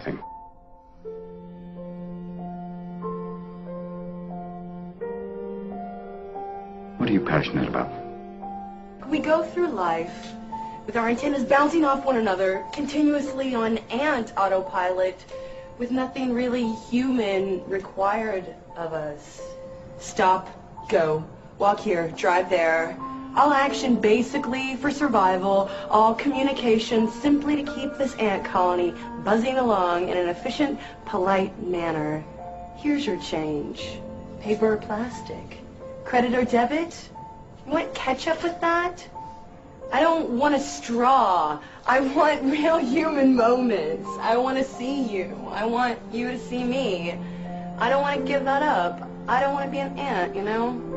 nothing. What are you passionate about? We go through life with our antennas bouncing off one another, continuously on ant autopilot, with nothing really human required of us. Stop, go, walk here, drive there. All action basically for survival, all communication simply to keep this ant colony buzzing along in an efficient, polite manner. Here's your change. Paper or plastic? Credit or debit? You want ketchup with that? I don't want a straw. I want real human moments. I want to see you. I want you to see me. I don't want to give that up. I don't want to be an ant, you know?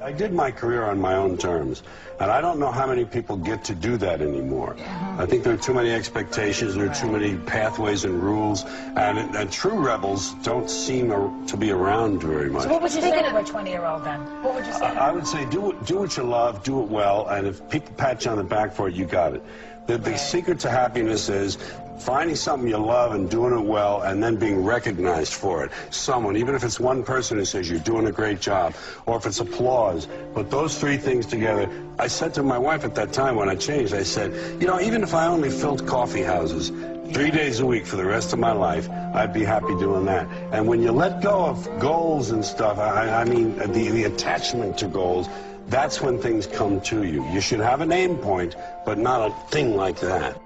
I did my career on my own terms, and I don't know how many people get to do that anymore. I think there are too many expectations, there are too many pathways and rules, and true rebels don't seem to be around very much. So what would you say to a 20-year-old then? What would you say? I would say do what you love, do it well, and if people pat you on the back for it, you got it. The secret to happiness is finding something you love and doing it well, and then being recognized for it. Someone, even if it's one person who says you're doing a great job, or if it's applause, but those three things together. I said to my wife at that time when I changed, I said, you know, even if I only filled coffee houses 3 days a week for the rest of my life, I'd be happy doing that. And when you let go of goals and stuff, I mean the attachment to goals, that's when things come to you. You should have an aim point, but not a thing like that.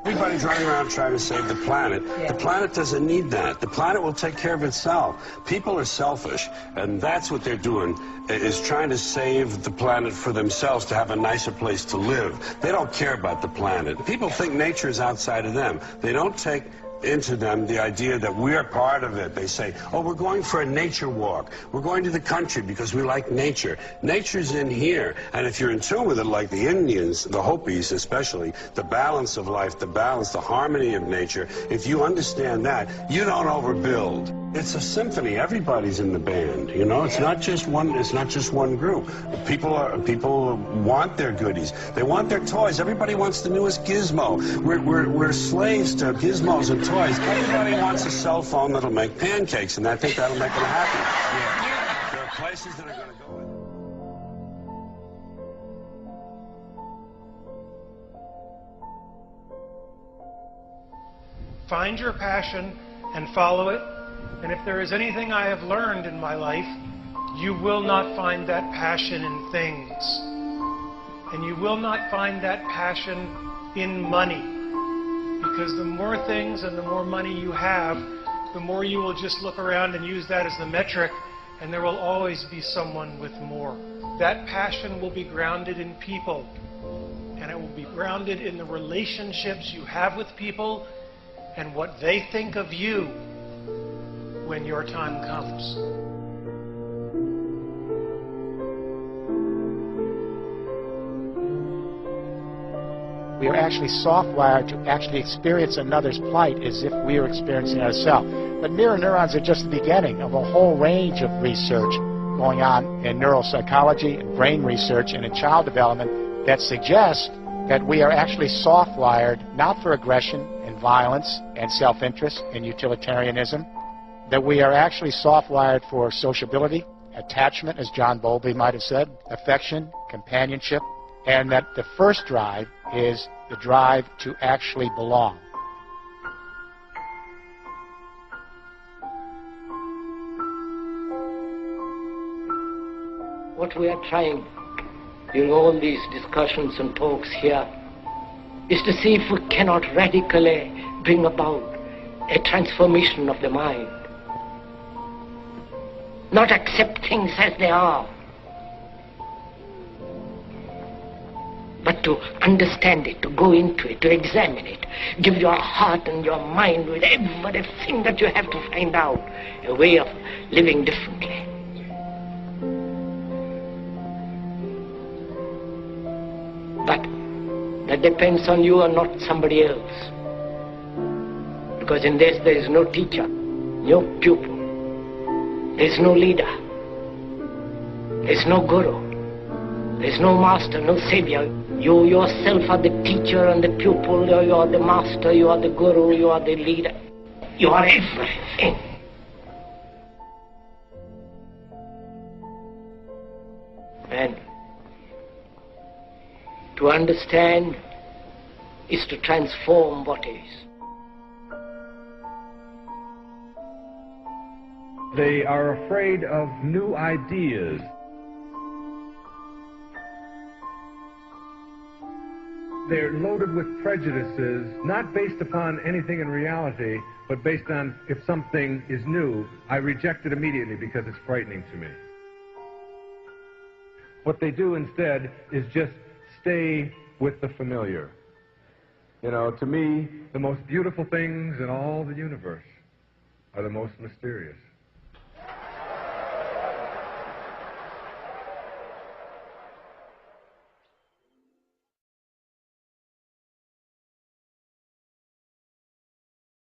Everybody's running around trying to save the planet. The planet doesn't need that. The planet will take care of itself. People are selfish, and that's what they're doing, is trying to save the planet for themselves to have a nicer place to live. They don't care about the planet. People think nature is outside of them. They don't take into them the idea that we are part of it. They say, oh, we're going for a nature walk. We're going to the country because we like nature. Nature's in here. And if you're in tune with it, like the Indians, the Hopis especially, the balance of life, the balance, the harmony of nature, if you understand that, you don't overbuild. It's a symphony. Everybody's in the band, you know? It's not just one group. People want their goodies. They want their toys. Everybody wants the newest gizmo. We're slaves to gizmos and toys. Everybody wants a cell phone that'll make pancakes, and I think that'll make them happy. There are places that are going to go with it. Find your passion and follow it. And if there is anything I have learned in my life, you will not find that passion in things. And you will not find that passion in money. Because the more things and the more money you have, the more you will just look around and use that as the metric, and there will always be someone with more. That passion will be grounded in people, and it will be grounded in the relationships you have with people and what they think of you when your time comes. We are actually soft-wired to actually experience another's plight as if we are experiencing it ourselves. But mirror neurons are just the beginning of a whole range of research going on in neuropsychology and brain research and in child development that suggests that we are actually soft-wired not for aggression and violence and self-interest and utilitarianism, that we are actually soft-wired for sociability, attachment, as John Bowlby might have said, affection, companionship, and that the first drive is the drive to actually belong. What we are trying during all these discussions and talks here is to see if we cannot radically bring about a transformation of the mind. Not accept things as they are, but to understand it, to go into it, to examine it, give your heart and your mind with everything that you have to find out a way of living differently. But that depends on you and not somebody else. Because in this there is no teacher, no pupil, there is no leader, there is no guru, there is no master, no savior. You yourself are the teacher and the pupil, you are the master, you are the guru, you are the leader. You are everything. And to understand is to transform what is. They are afraid of new ideas. They're loaded with prejudices, not based upon anything in reality, but based on if something is new, I reject it immediately because it's frightening to me. What they do instead is just stay with the familiar. You know, to me, the most beautiful things in all the universe are the most mysterious.